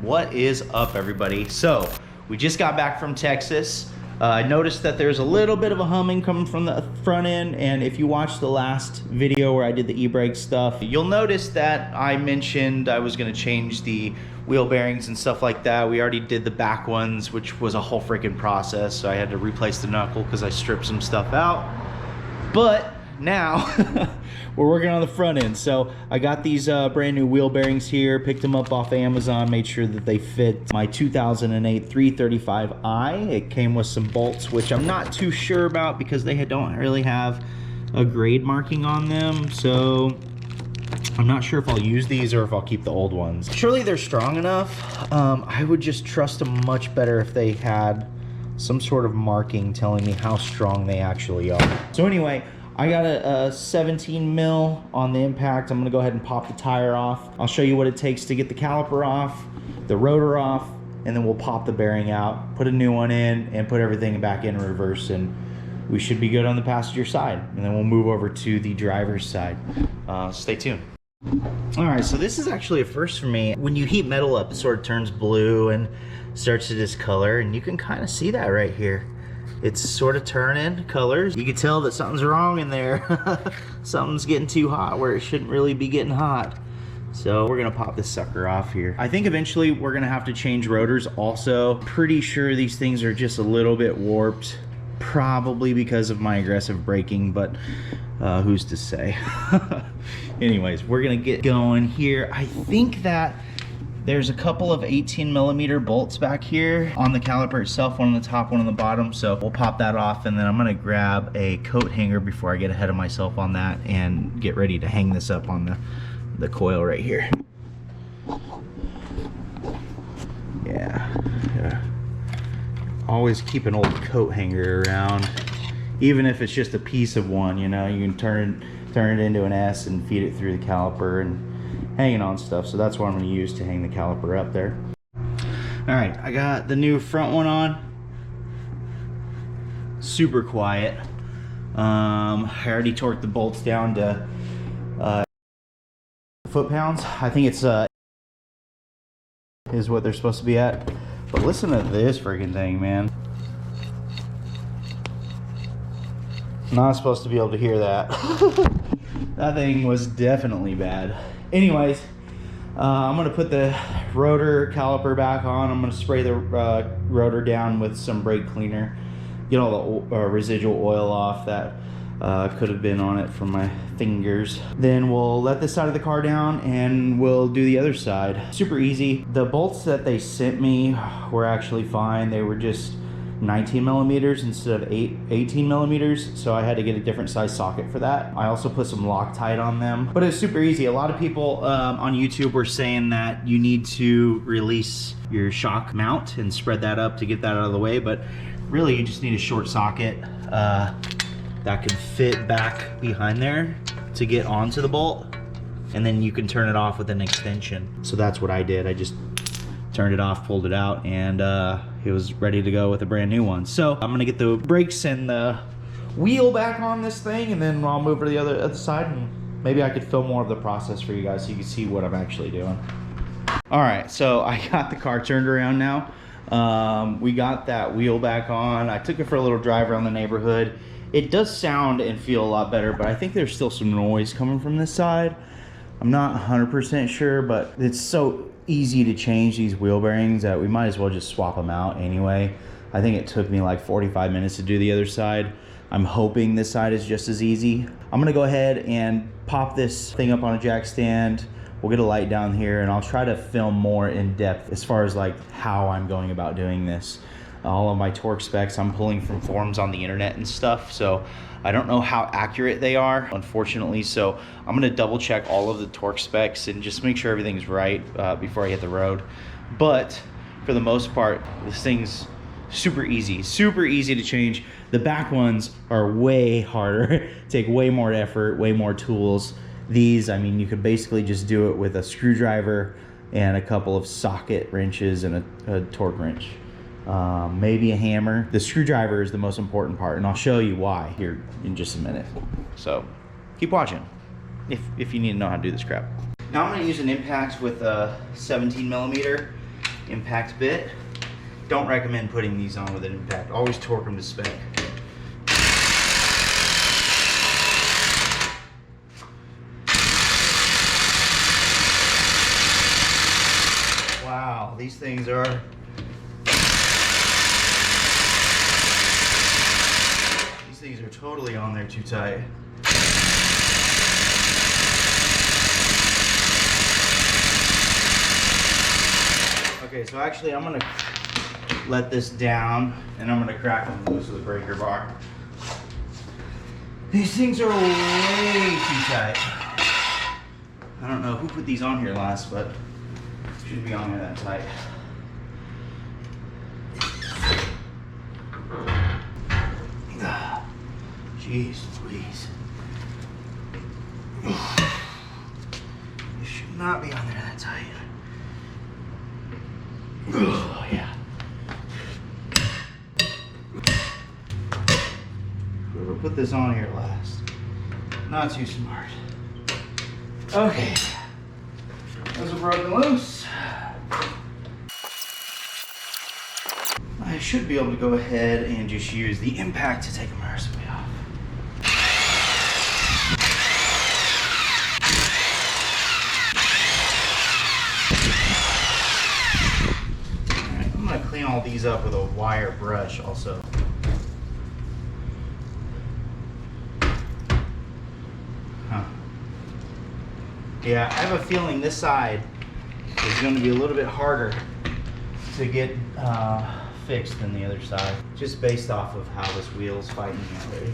What is up, everybody? So we just got back from Texas. I noticed that there's a little bit of a humming coming from the front end, and if you watched the last video where I did the e-brake stuff, you'll notice that I mentioned I was going to change the wheel bearings and stuff like that. We already did the back ones, which was a whole freaking process, so I had to replace the knuckle because I stripped some stuff out. But now we're working on the front end. So I got these brand new wheel bearings here, picked them up off Amazon, made sure that they fit my 2008 335i. It came with some bolts, which I'm not too sure about because they don't really have a grade marking on them. So I'm not sure if I'll use these or if I'll keep the old ones. Surely they're strong enough. I would just trust them much better if they had some sort of marking telling me how strong they actually are. So anyway, I got a 17 mil on the impact. I'm gonna go ahead and pop the tire off. I'll show you what it takes to get the caliper off, the rotor off, and then we'll pop the bearing out, put a new one in, and put everything back in reverse, and we should be good on the passenger side. And then we'll move over to the driver's side. Stay tuned. All right, so this is actually a first for me. When you heat metal up, it sort of turns blue and starts to discolor, and you can kind of see that right here. It's sort of turning colors. You can tell that something's wrong in there. Something's getting too hot where it shouldn't really be getting hot. So we're gonna pop this sucker off here. I think eventually we're gonna have to change rotors also. Pretty sure these things are just a little bit warped, probably because of my aggressive braking, but who's to say? Anyways, we're gonna get going here. I think that there's a couple of 18 millimeter bolts back here on the caliper itself, one on the top, one on the bottom. So we'll pop that off, and then I'm gonna grab a coat hanger before I get ahead of myself on that and get ready to hang this up on the coil right here. Yeah. Always keep an old coat hanger around, even if it's just a piece of one, you know, you can turn it into an S and feed it through the caliper and hanging on stuff. So that's what I'm going to use to hang the caliper up there. All right, I got the new front one on. Super quiet. I already torqued the bolts down to foot-pounds. I think it's is what they're supposed to be at. But listen to this freaking thing, man. Not supposed to be able to hear that. That thing was definitely bad. Anyways, I'm gonna put the rotor caliper back on. I'm gonna spray the rotor down with some brake cleaner, get all the residual oil off that could have been on it from my fingers. Then we'll let this side of the car down and we'll do the other side. Super easy. The bolts that they sent me were actually fine. They were just 19 millimeters instead of 18 millimeters, so I had to get a different size socket for that. I also put some Loctite on them, but it's super easy. A lot of people on YouTube were saying that you need to release your shock mount and spread that up to get that out of the way, but really you just need a short socket that can fit back behind there to get onto the bolt, and then you can turn it off with an extension. So that's what I did. I just turned it off, pulled it out, and it was ready to go with a brand new one. So I'm gonna get the brakes and the wheel back on this thing, and then I'll move to the other side, and maybe I could film more of the process for you guys so you can see what I'm actually doing. All right, so I got the car turned around now. We got that wheel back on. I took it for a little drive around the neighborhood. It does sound and feel a lot better, but I think there's still some noise coming from this side. I'm not 100% sure, but it's so easy to change these wheel bearings that we might as well just swap them out anyway. I think it took me like 45 minutes to do the other side. I'm hoping this side is just as easy. I'm gonna go ahead and pop this thing up on a jack stand. We'll get a light down here, and I'll try to film more in depth as far as like how I'm going about doing this. All of my torque specs I'm pulling from forums on the internet and stuff, so I don't know how accurate they are, unfortunately. So I'm gonna double check all of the torque specs and just make sure everything's right before I hit the road. But for the most part, this thing's super easy to change. The back ones are way harder, take way more effort, way more tools. These, I mean, you could basically just do it with a screwdriver and a couple of socket wrenches and a torque wrench. Maybe a hammer. The screwdriver is the most important part, and I'll show you why here in just a minute. So keep watching if you need to know how to do this crap. Now I'm going to use an impact with a 17 millimeter. impact bit. Don't recommend putting these on with an impact. Always torque them to spec. Wow, these things are totally on there too tight. Okay, so actually I'm gonna let this down and I'm gonna crack them loose with a breaker bar. These things are way too tight. I don't know who put these on here last, but shouldn't be on there that tight. Jeez Louise. It should not be on there that tight. Oh, yeah. Whoever put this on here last. Not too smart. Okay. Those are broken loose. I should be able to go ahead and just use the impact to take them mercifully off. Alright, I'm going to clean all these up with a wire brush also. Huh. Yeah, I have a feeling this side is going to be a little bit harder to get fixed than the other side, just based off of how this wheel's fighting already.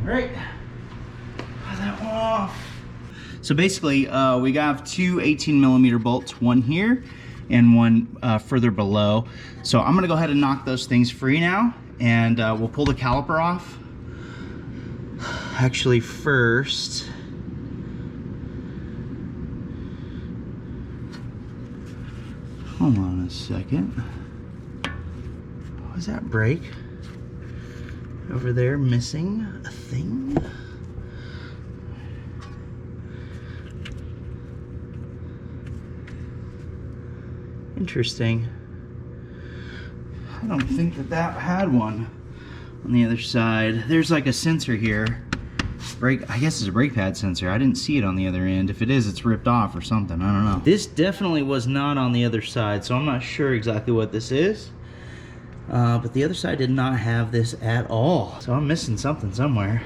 Alright, put that one off. So basically, we got two 18mm bolts, one here and one further below. So I'm gonna go ahead and knock those things free now, and we'll pull the caliper off. Actually, first, hold on a second. Was that brake over there missing a thing? Interesting. I don't think that had one on the other side. There's like a sensor here. Brake, I guess it's a brake pad sensor. I didn't see it on the other end. If it is, it's ripped off or something. I don't know. This definitely was not on the other side, so I'm not sure exactly what this is. But the other side did not have this at all. So I'm missing something somewhere.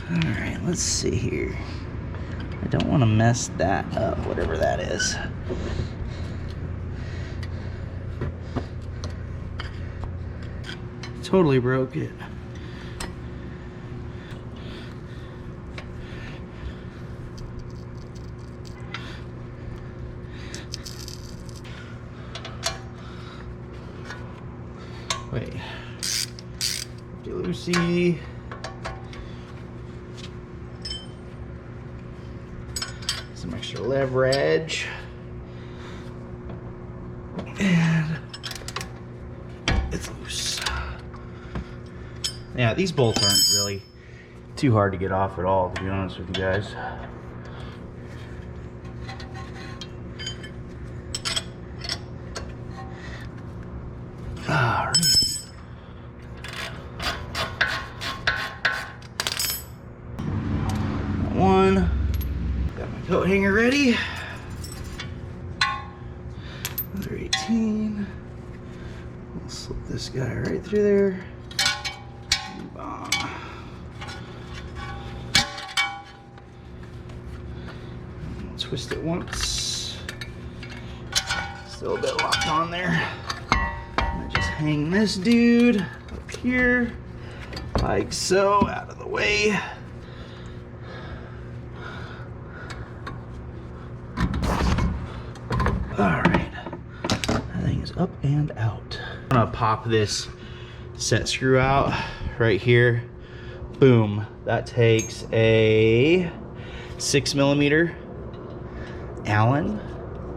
All right, let's see here. I don't want to mess that up, whatever that is. Totally broke it. Wait. Lucy. Some extra leverage. And it's loose. Yeah, these bolts aren't really too hard to get off at all, to be honest with you guys. All right. One. Got my coat hanger ready. Another 18. We'll slip this guy right through there. Bomb. Twist it once. Still a bit locked on there. I'm gonna just hang this dude up here, like so, out of the way. All right, that thing is up and out. I'm gonna pop this set screw out right here. Boom. That takes a 6mm Allen.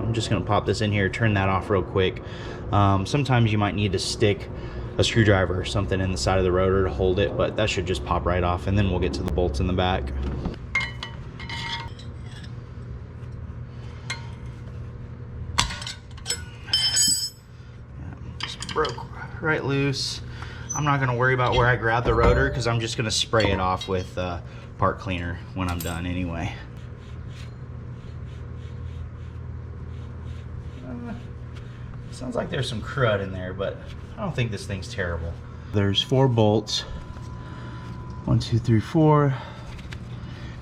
I'm just gonna pop this in here, turn that off real quick. Sometimes you might need to stick a screwdriver or something in the side of the rotor to hold it, but that should just pop right off, and then we'll get to the bolts in the back. Just broke right loose. I'm not gonna worry about where I grab the rotor because I'm just gonna spray it off with part cleaner when I'm done anyway. Sounds like there's some crud in there, but I don't think this thing's terrible. There's 4 bolts. 1, 2, 3, 4.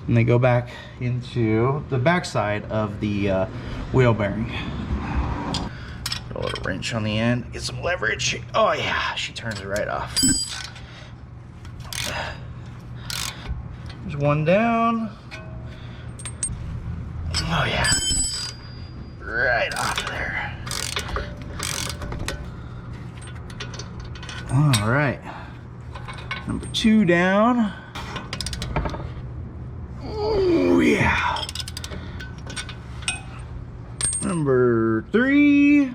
And they go back into the backside of the wheel bearing. Put a little wrench on the end, get some leverage. Oh yeah, she turns it right off. There's one down. Oh yeah, right off of there. All right, number 2 down. Oh yeah. Number 3.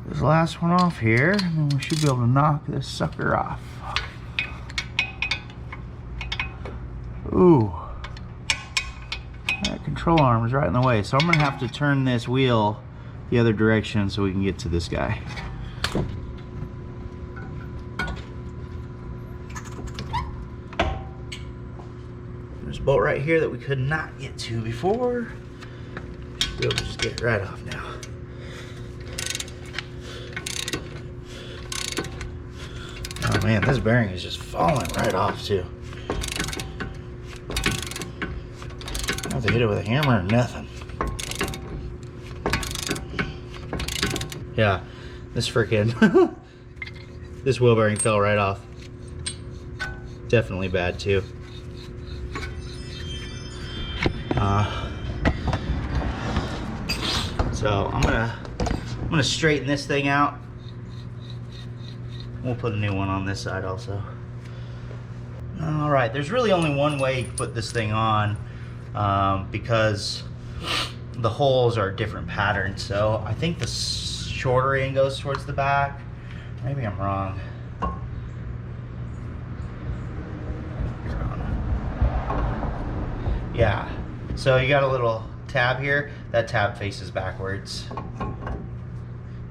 This last one off here, and then we should be able to knock this sucker off. Ooh, that control arm is right in the way, so I'm gonna have to turn this wheel the other direction so we can get to this guy. There's a bolt right here that we could not get to before. Should be able to just get it right off now. Oh man, this bearing is just falling right off too. I don't have to hit it with a hammer or nothing. Yeah, this freaking this wheel bearing fell right off. Definitely bad too. So I'm gonna straighten this thing out. We'll put a new one on this side also. All right, there's really only one way to put this thing on because the holes are different patterns. So I think the shorter end goes towards the back. Maybe I'm wrong. Yeah, so you got a little tab here. That tab faces backwards.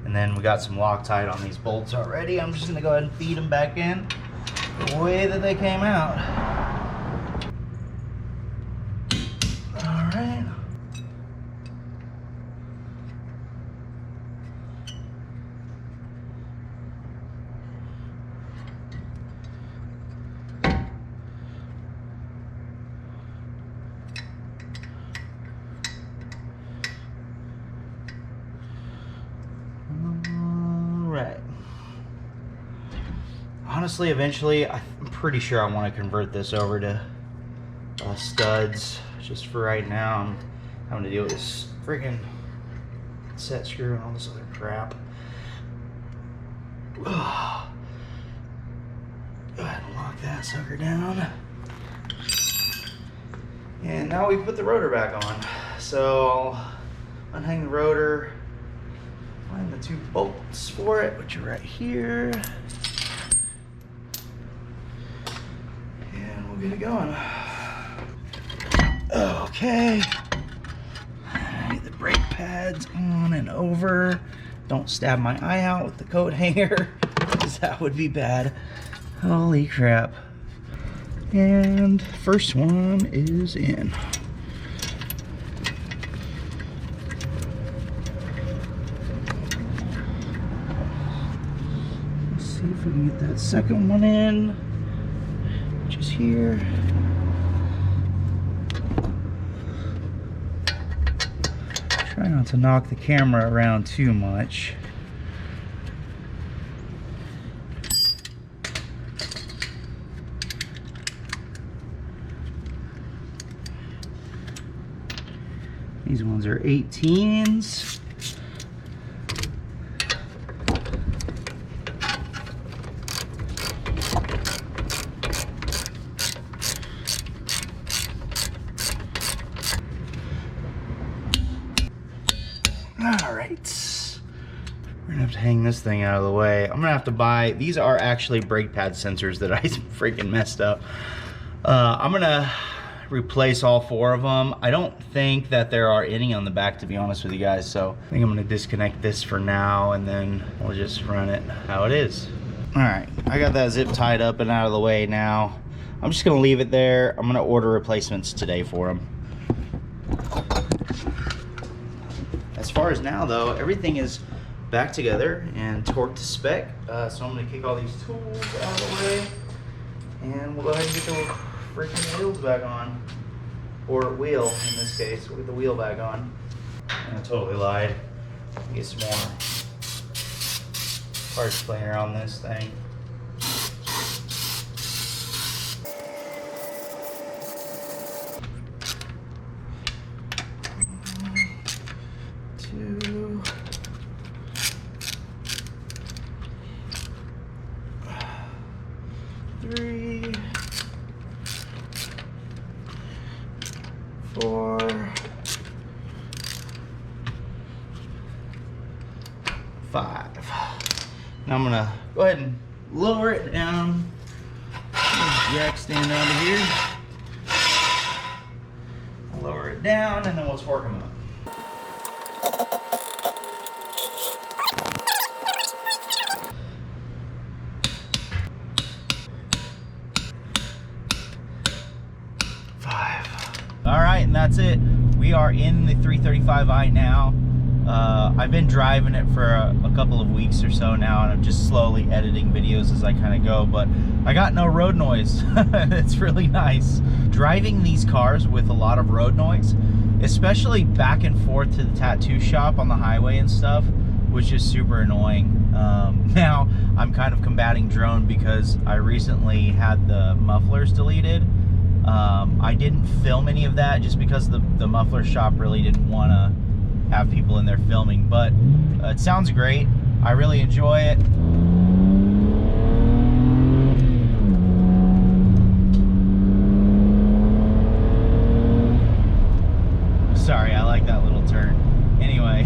And then we got some Loctite on these bolts already. I'm just gonna go ahead and feed them back in the way that they came out. All right. Honestly, eventually, I'm pretty sure I want to convert this over to studs. Just for right now, I'm having to deal with this freaking set screw and all this other crap. Go ahead and lock that sucker down. And now we put the rotor back on. So I'll unhang the rotor, find the 2 bolts for it, which are right here. Get it going. Okay. Get the brake pads on and over. Don't stab my eye out with the coat hanger, because that would be bad. Holy crap. And first one is in. Let's see if we can get that second one in. Just here. Try not to knock the camera around too much. These ones are 18s. All right, we're gonna have to hang this thing out of the way. I'm gonna have to buy, these are actually brake pad sensors that I freaking messed up. I'm gonna replace all 4 of them. I don't think that there are any on the back, to be honest with you guys, so I think I'm gonna disconnect this for now and then we'll just run it how it is. All right, I got that zip tied up and out of the way now. I'm just gonna leave it there. I'm gonna order replacements today for them. As far as now though, everything is back together and torqued to spec. So I'm gonna kick all these tools out of the way and we'll go ahead and get the freaking wheels back on. Or wheel in this case, we'll get the wheel back on. I totally lied. Get some more parts cleaner on this thing. Now I'm gonna go ahead and lower it down. Jack stand under here. Lower it down and then we'll torque them up. All right, and that's it. We are in the 335i now. I've been driving it for a couple of weeks or so now, and I'm just slowly editing videos as I kind of go, but I got no road noise. It's really nice. Driving these cars with a lot of road noise, especially back and forth to the tattoo shop on the highway and stuff, was just super annoying. Now I'm kind of combating drone because I recently had the mufflers deleted. I didn't film any of that just because the muffler shop really didn't want to have people in there filming, but it sounds great. I really enjoy it. Sorry, I like that little turn. Anyway,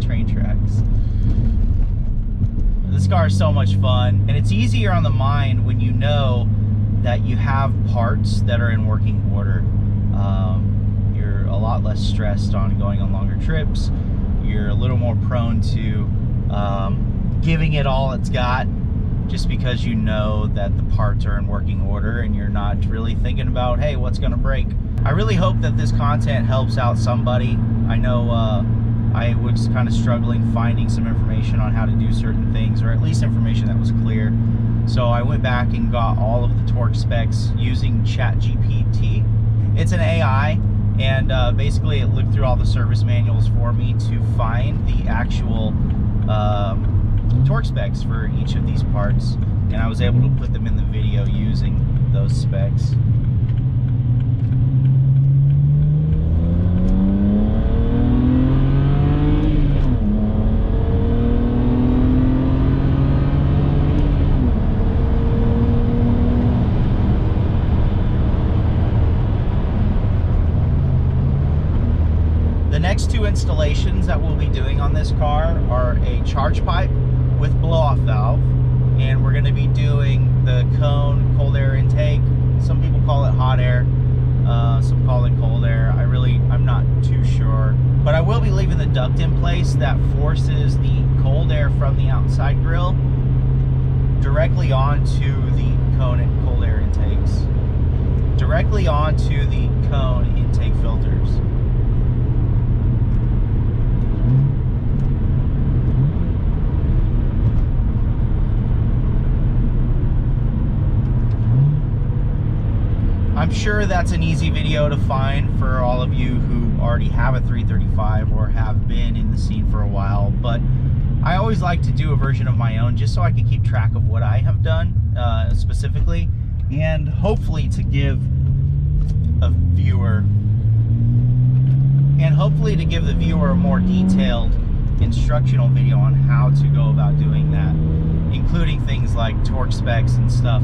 train tracks. This car is so much fun, and it's easier on the mind when you know that you have parts that are in working order. You're a lot less stressed on going on longer trips. You're a little more prone to giving it all it's got, just because you know that the parts are in working order and you're not really thinking about, hey, what's gonna break? I really hope that this content helps out somebody. I know I was kind of struggling finding some information on how to do certain things, or at least information that was clear. So I went back and got all of the torque specs using ChatGPT. It's an AI, and basically it looked through all the service manuals for me to find the actual torque specs for each of these parts, and I was able to put them in the video using those specs. The next two installations that we'll be doing on this car are a charge pipe with blow-off valve, and we're going to be doing the cone cold air intake. Some people call it hot air, some call it cold air. I'm not too sure, but I will be leaving the duct in place that forces the cold air from the outside grill directly onto the cone and cold air intakes, directly onto the cone intake filters. I'm sure that's an easy video to find for all of you who already have a 335 or have been in the scene for a while, but I always like to do a version of my own just so I can keep track of what I have done specifically, and hopefully to give a viewer, a more detailed instructional video on how to go about doing that, including things like torque specs and stuff.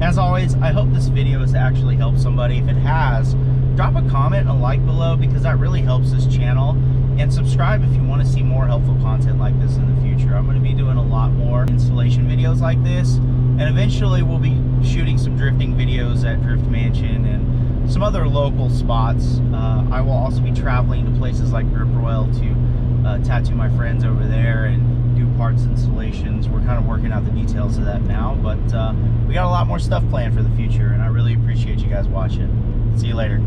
As always, I hope this video has actually helped somebody. If it has, drop a comment and a like below, because that really helps this channel, And subscribe if you want to see more helpful content like this in the future. I'm going to be doing a lot more installation videos like this, and eventually we'll be shooting some drifting videos at Drift Mansion and some other local spots. I will also be traveling to places like Grip Royal to tattoo my friends over there and do parts installations. We're kind of working out the details of that now, but we got a lot more stuff planned for the future, and I really appreciate you guys watching. See you later.